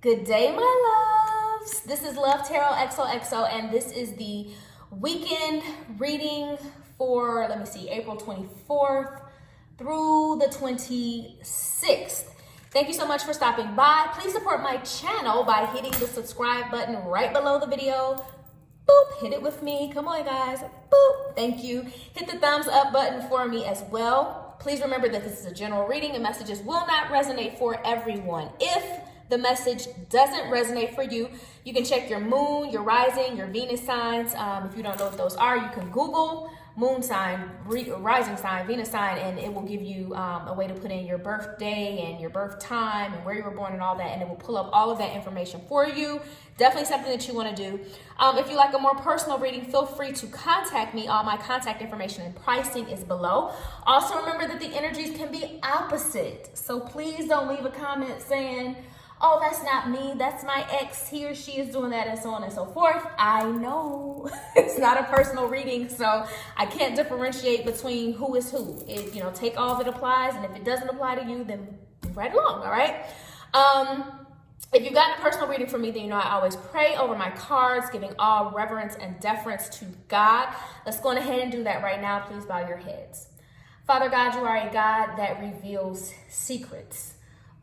Good day, my loves. This is Love Tarot XOXO, and this is the weekend reading for, April 24th through the 26th. Thank you so much for stopping by. Please support my channel by hitting the subscribe button right below the video. Boop, hit it with me. Come on, guys. Boop, thank you. Hit the thumbs up button for me as well. Please remember that this is a general reading and messages will not resonate for everyone. If the message doesn't resonate for you, you can check your moon, your rising, your Venus signs. If you don't know what those are, you can Google moon sign, rising sign, Venus sign, and it will give you a way to put in your birthday and your birth time and where you were born and all that, and it will pull up all of that information for you. Definitely something that you want to do. If you like a more personal reading, feel free to contact me. All my contact information and pricing is below. Also remember that the energies can be opposite, so please don't leave a comment saying, oh, that's not me, that's my ex, he or she is doing that, and so on and so forth. I know it's not a personal reading, so I can't differentiate between who is who. Take all of it applies, and if it doesn't apply to you, then right along, all right? If you've gotten a personal reading from me, then you know I always pray over my cards, giving all reverence and deference to God. Let's go ahead and do that right now. Please bow your heads. Father God, you are a God that reveals secrets.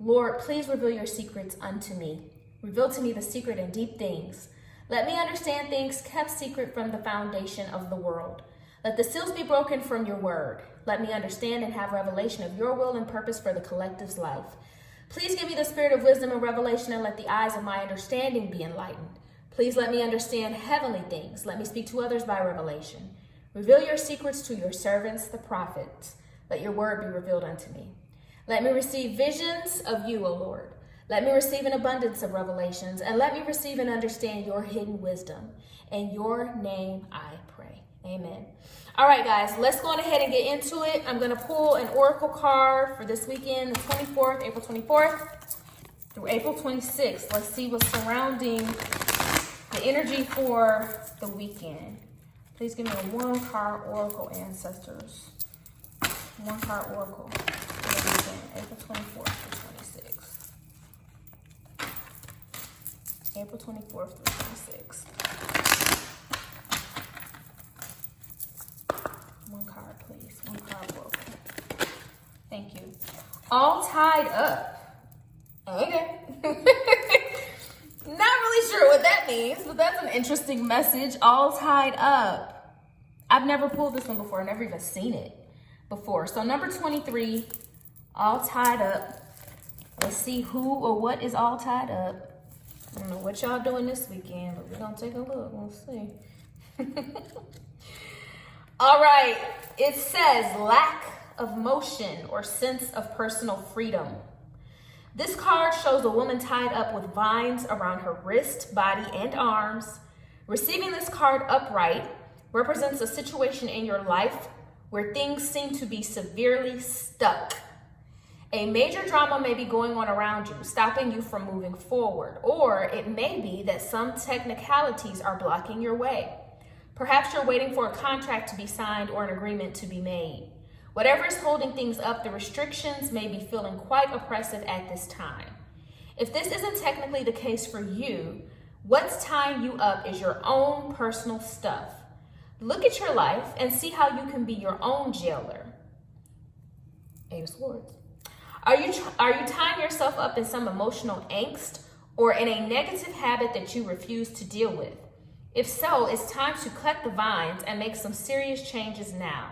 Lord, please reveal your secrets unto me. Reveal to me the secret and deep things. Let me understand things kept secret from the foundation of the world. Let the seals be broken from your word. Let me understand and have revelation of your will and purpose for the collective's life. Please give me the spirit of wisdom and revelation, and let the eyes of my understanding be enlightened. Please let me understand heavenly things. Let me speak to others by revelation. Reveal your secrets to your servants, the prophets. Let your word be revealed unto me. Let me receive visions of you, O Lord. Let me receive an abundance of revelations, and let me receive and understand your hidden wisdom. In your name I pray. Amen. All right, guys, let's go on ahead and get into it. I'm going to pull an oracle card for this weekend, the 24th, April 24th through April 26th. Let's see what's surrounding the energy for the weekend. Please give me a one-card oracle, ancestors. One-card oracle. April 24th through 26th. April 24th through 26th. One card, please. One card, oracle. Thank you. All tied up. Okay. Not really sure what that means, but that's an interesting message. All tied up. I've never pulled this one before. I've never even seen it before. So number 23. All tied up. Let's see who or what is all tied up. I don't know what y'all doing this weekend, but we're gonna take a look. We'll see. All right. It says lack of motion or sense of personal freedom. This card shows a woman tied up with vines around her wrist, body, and arms. Receiving this card upright represents a situation in your life where things seem to be severely stuck. A major drama may be going on around you, stopping you from moving forward, or it may be that some technicalities are blocking your way. Perhaps you're waiting for a contract to be signed or an agreement to be made. Whatever is holding things up, the restrictions may be feeling quite oppressive at this time. If this isn't technically the case for you, what's tying you up is your own personal stuff. Look at your life and see how you can be your own jailer. Eight of Swords. Are you tying yourself up in some emotional angst or in a negative habit that you refuse to deal with? If so, it's time to cut the vines and make some serious changes now.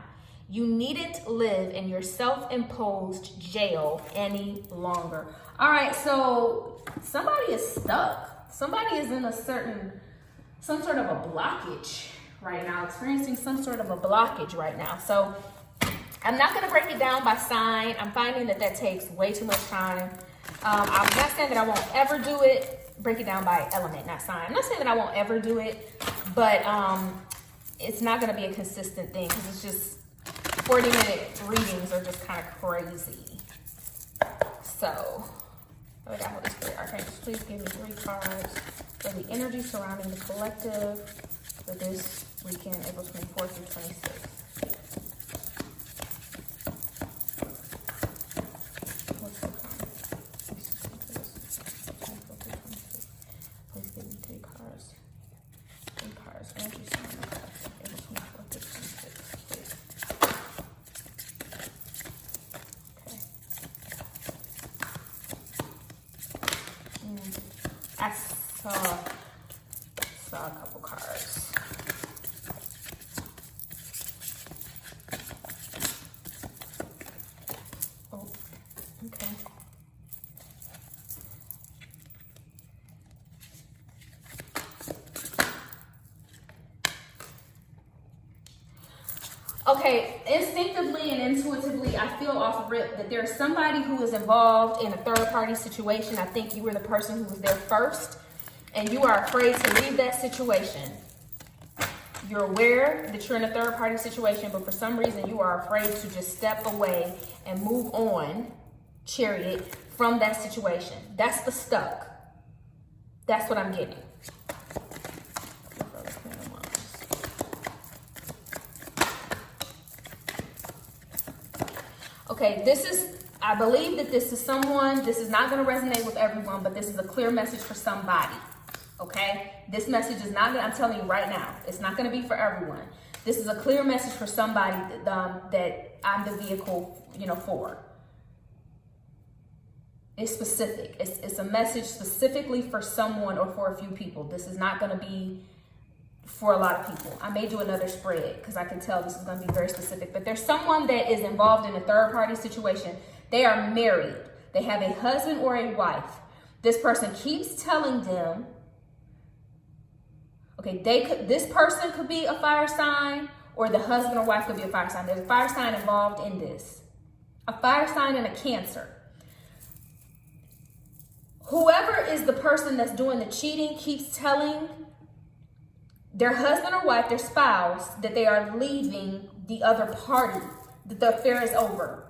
You needn't live in your self-imposed jail any longer. All right, so somebody is stuck. Somebody is in some sort of a blockage right now, experiencing some sort of a blockage right now. So I'm not going to break it down by sign. I'm finding that takes way too much time. I'm not saying that I won't ever do it. Break it down by element, not sign. I'm not saying that I won't ever do it, but it's not going to be a consistent thing because it's just 40-minute readings are just kind of crazy. So, oh, God, Holy Spirit, Archangels, please give me 3 cards for the energy surrounding the collective for this weekend, April 24th through 26th. What's the card? I saw a couple cards. Oh, okay. Okay, instinctively and intuitively, I feel off rip that there's somebody who is involved in a third-party situation. I think you were the person who was there first, and you are afraid to leave that situation. You're aware that you're in a third-party situation, but for some reason, you are afraid to just step away and move on, Chariot, from that situation. That's the stuck. That's what I'm getting. Okay, I believe that this is someone, this is not going to resonate with everyone, but this is a clear message for somebody, okay? This message is not, I'm telling you right now, it's not going to be for everyone. This is a clear message for somebody that I'm the vehicle, for. It's specific. It's a message specifically for someone or for a few people. This is not going to be for a lot of people. I may do another spread because I can tell this is going to be very specific. But there's someone that is involved in a third-party situation. They are married. They have a husband or a wife. This person keeps telling them, okay, this person could be a fire sign, or the husband or wife could be a fire sign. There's a fire sign involved in this. A fire sign and a Cancer. Whoever is the person that's doing the cheating keeps telling their husband or wife, their spouse, that they are leaving the other party, that the affair is over.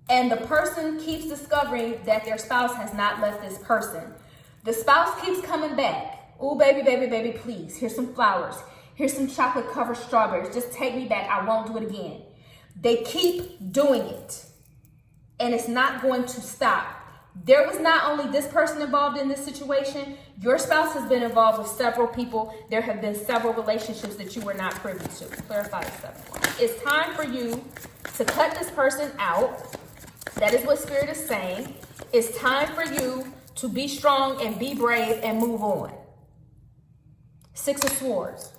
And the person keeps discovering that their spouse has not left this person. The spouse keeps coming back. Oh, baby, baby, baby, please. Here's some flowers. Here's some chocolate-covered strawberries. Just take me back. I won't do it again. They keep doing it. And it's not going to stop. There was not only this person involved in this situation, your spouse has been involved with several people. There have been several relationships that you were not privy to. Clarify yourself. It's time for you to cut this person out. That is what Spirit is saying. It's time for you to be strong and be brave and move on. Six of Swords.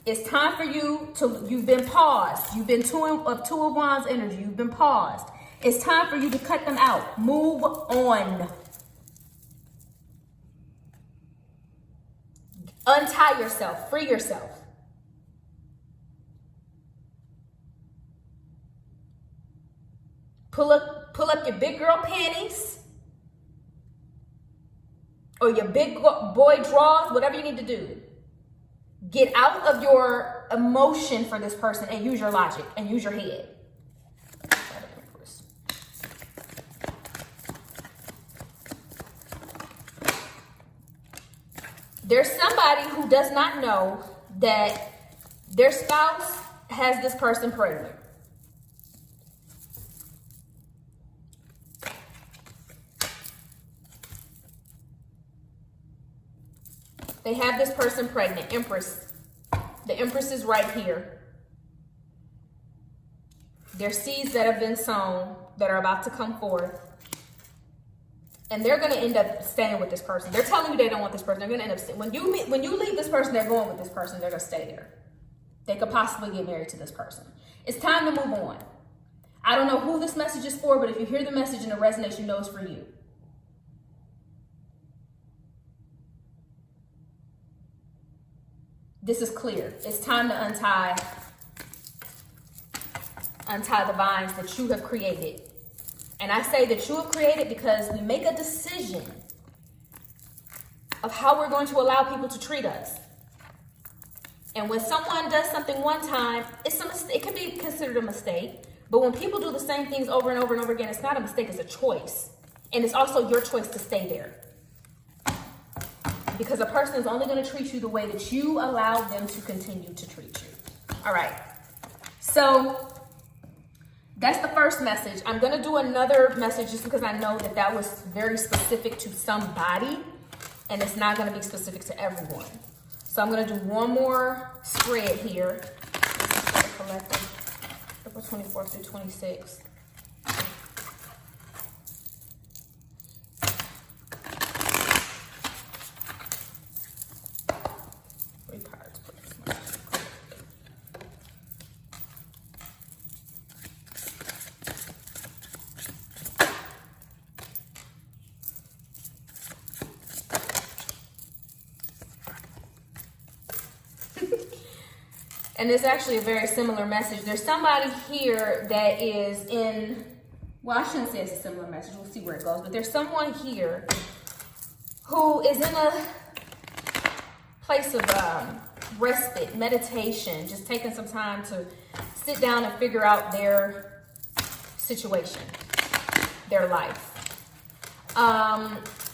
It's time for you've been paused. You've been two of Wands energy. You've been paused. It's time for you to cut them out. Move on. Untie yourself. Free yourself. Pull up your big girl panties. Or your big boy drawers. Whatever you need to do. Get out of your emotion for this person and use your logic and use your head. There's somebody who does not know that their spouse has this person pregnant. They have this person pregnant. Empress. The Empress is right here. There's seeds that have been sown that are about to come forth. And they're going to end up staying with this person. They're telling you they don't want this person. They're going to end up staying. When you leave this person, they're going with this person. They're going to stay there. They could possibly get married to this person. It's time to move on. I don't know who this message is for, but if you hear the message and it resonates, you know it's for you. This is clear. It's time to untie the vines that you have created. And I say that you have created because we make a decision of how we're going to allow people to treat us. And when someone does something one time, it can be considered a mistake. But when people do the same things over and over and over again, it's not a mistake, it's a choice. And it's also your choice to stay there. Because a person is only going to treat you the way that you allow them to continue to treat you. All right. So that's the first message. I'm going to do another message just because I know that was very specific to somebody. And it's not going to be specific to everyone. So I'm going to do one more spread here. This is for the collective. April 24th through 26th. And it's actually a very similar message. There's somebody here that is in, well, I shouldn't say it's a similar message. We'll see where it goes. But there's someone here who is in a place of respite, meditation, just taking some time to sit down and figure out their situation, their life.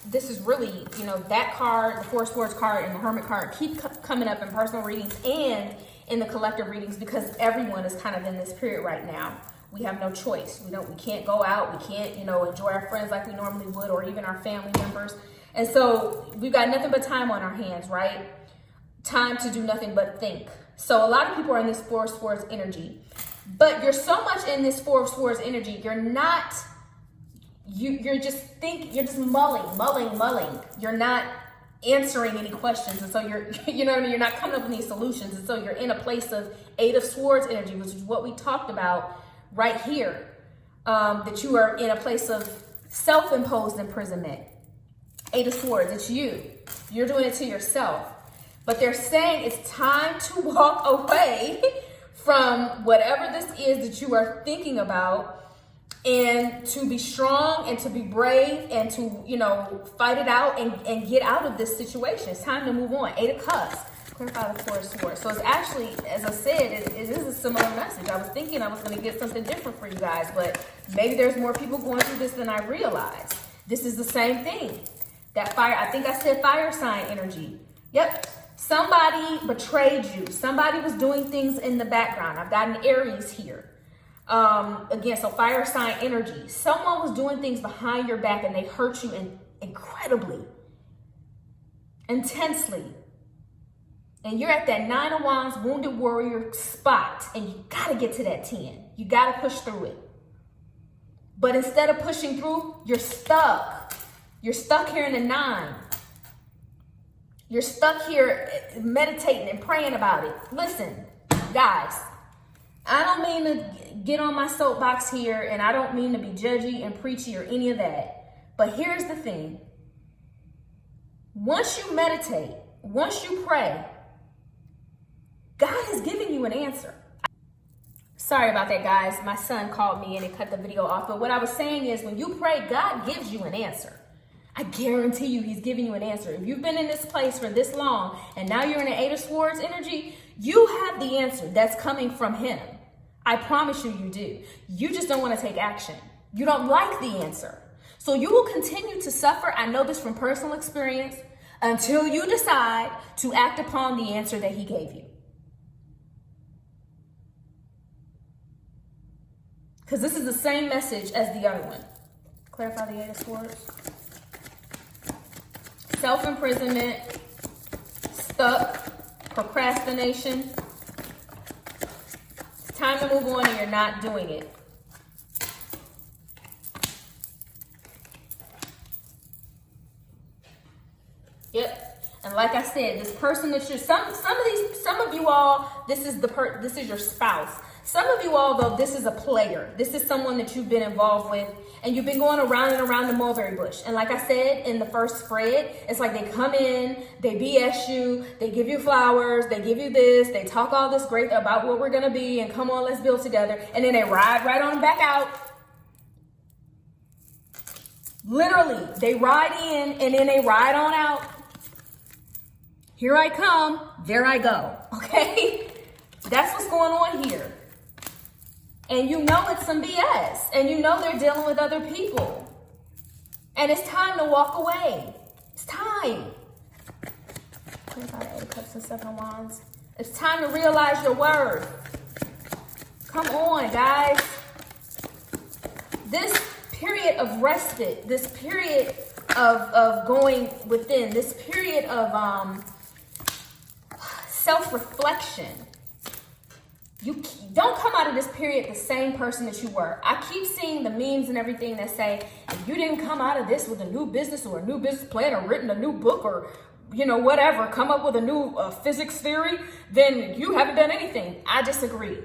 This is really, you know, that card, the Four of Swords card and the Hermit card keep coming up in personal readings and in the collective readings, because everyone is kind of in this period right now. We have no choice. We can't go out. We can't, you know, enjoy our friends like we normally would, or even our family members. And so we've got nothing but time on our hands, right? Time to do nothing but think. So a lot of people are in this Four of Swords energy, but you're so much in this Four of Swords energy. You're not, you're just mulling. You're not answering any questions. And so you're, you know what I mean? You're not coming up with any solutions. And so you're in a place of Eight of Swords energy, which is what we talked about right here. That you are in a place of self-imposed imprisonment. Eight of Swords, it's you. You're doing it to yourself. But they're saying it's time to walk away from whatever this is that you are thinking about, and to be strong and to be brave and to, you know, fight it out and get out of this situation. It's time to move on. Eight of Cups. Clarify the Four of Swords. So it's actually, as I said, it is a similar message. I was thinking I was going to get something different for you guys, but maybe there's more people going through this than I realized. This is the same thing. That fire, I think I said fire sign energy. Yep. Somebody betrayed you. Somebody was doing things in the background. I've got an Aries here. Again, so fire sign energy. Someone was doing things behind your back and they hurt you incredibly, intensely. And you're at that Nine of Wands wounded warrior spot, and you got to get to that 10. You got to push through it. But instead of pushing through, you're stuck. You're stuck here in the 9. You're stuck here meditating and praying about it. Listen, guys, I don't mean to get on my soapbox here, and I don't mean to be judgy and preachy or any of that. But here's the thing. Once you meditate, once you pray, God has given you an answer. Sorry about that, guys. My son called me and it cut the video off. But what I was saying is, when you pray, God gives you an answer. I guarantee you he's giving you an answer. If you've been in this place for this long and now you're in an Eight of Swords energy, you have the answer that's coming from him. I promise you, you do. You just don't want to take action. You don't like the answer. So you will continue to suffer. I know this from personal experience, until you decide to act upon the answer that he gave you. Because this is the same message as the other one. Clarify the Eight of Swords. Self-imprisonment, stuck, procrastination. It's time to move on and you're not doing it. Yep. And like I said, this person that you're, some of you all, this is your spouse. Some of you all, though, this is a player. This is someone that you've been involved with, and you've been going around and around the mulberry bush. And like I said in the first spread, it's like they come in, they BS you, they give you flowers, they give you this, they talk all this great about what we're going to be, and come on, let's build together. And then they ride right on back out. Literally, they ride in, and then they ride on out. Here I come, there I go, okay? That's what's going on here. And you know it's some BS. And you know they're dealing with other people. And it's time to walk away. It's time. 25 Eight of Cups and 7 of Wands. It's time to realize your worth. Come on, guys. This period of respite, this period of going within, this period of self-reflection. You don't come out of this period the same person that you were. I keep seeing the memes and everything that say, if you didn't come out of this with a new business or a new business plan or written a new book or, you know, whatever, come up with a new physics theory, then you haven't done anything. I disagree.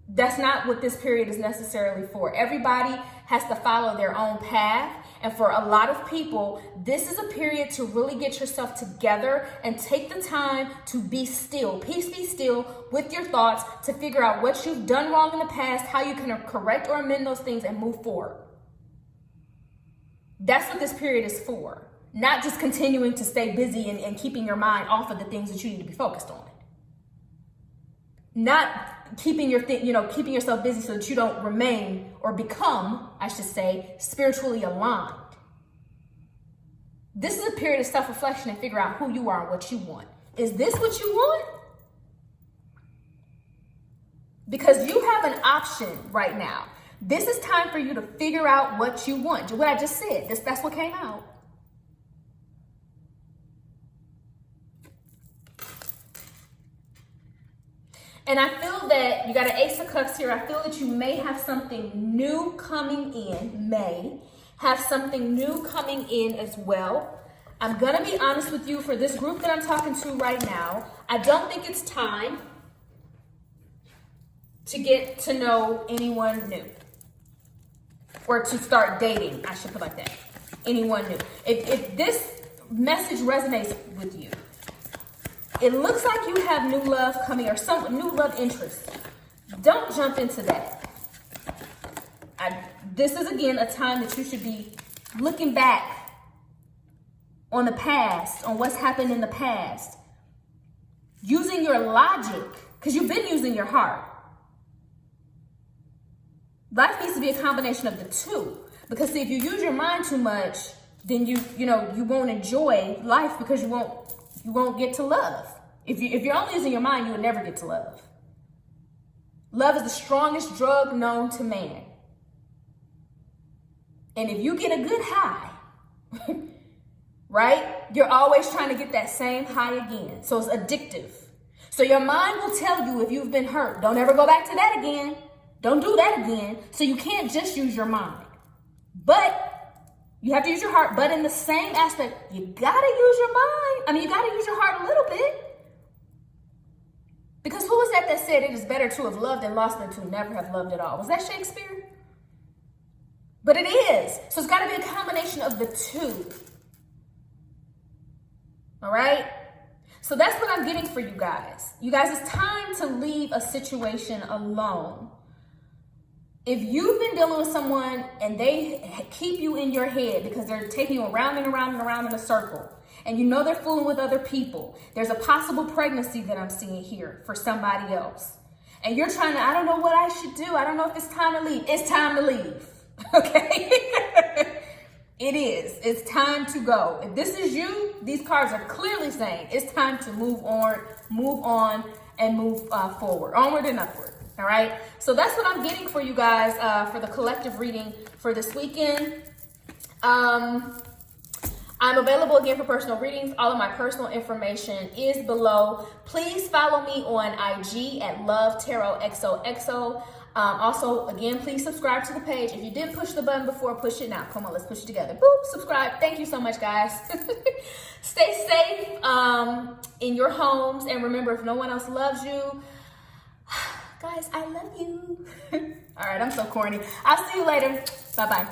That's not what this period is necessarily for. Everybody has to follow their own path, And for a lot of people, this is a period to really get yourself together and take the time to be still. Peace, be still with your thoughts to figure out what you've done wrong in the past, how you can correct or amend those things and move forward. That's what this period is for. Not just continuing to stay busy and keeping your mind off of the things that you need to be focused on. Not keeping keeping yourself busy so that you don't remain or become, I should say, spiritually aligned. This is a period of self-reflection and figure out who you are and what you want. Is this what you want? Because you have an option right now. This is time for you to figure out what you want. What I just said, that's what came out. And I feel that you got an Ace of Cups here. I feel that you may have something new coming in, as well. I'm going to be honest with you, for this group that I'm talking to right now, I don't think it's time to get to know anyone new. Or to start dating, I should put it like that. Anyone new. If this message resonates with you, it looks like you have new love coming or some new love interest. Don't jump into that. This is, again, a time that you should be looking back on the past, on what's happened in the past. Using your logic, because you've been using your heart. Life needs to be a combination of the two. Because see, if you use your mind too much, then you won't enjoy life because you won't get to love. If you're only using your mind, you would never get to love. Love is the strongest drug known to man. And if you get a good high, right, you're always trying to get that same high again. So it's addictive. So your mind will tell you if you've been hurt, don't ever go back to that again. Don't do that again. So you can't just use your mind. But you have to use your heart. But in the same aspect, you gotta use your mind. You gotta use your heart a little bit. Because who was that said it is better to have loved and lost than to never have loved at all? Was that Shakespeare? But it is. So it's got to be a combination of the two. All right? So that's what I'm getting for you guys. You guys, it's time to leave a situation alone. If you've been dealing with someone and they keep you in your head because they're taking you around and around and around in a circle, and you know they're fooling with other people, there's a possible pregnancy that I'm seeing here for somebody else. And you're trying to, I don't know what I should do. I don't know if it's time to leave. It's time to leave. Okay? It is. It's time to go. If this is you, these cards are clearly saying it's time to move on, and move forward, onward and upward. All right. So that's what I'm getting for you guys for the collective reading for this weekend. I'm available again for personal readings. All of my personal information is below. Please follow me on IG at TheGiftedHandsXoXo. Also, again, please subscribe to the page. If you did push the button before, push it now. Come on, let's push it together. Boop, subscribe. Thank you so much, guys. Stay safe in your homes. And remember, if no one else loves you, guys, I love you. All right, I'm so corny. I'll see you later. Bye-bye.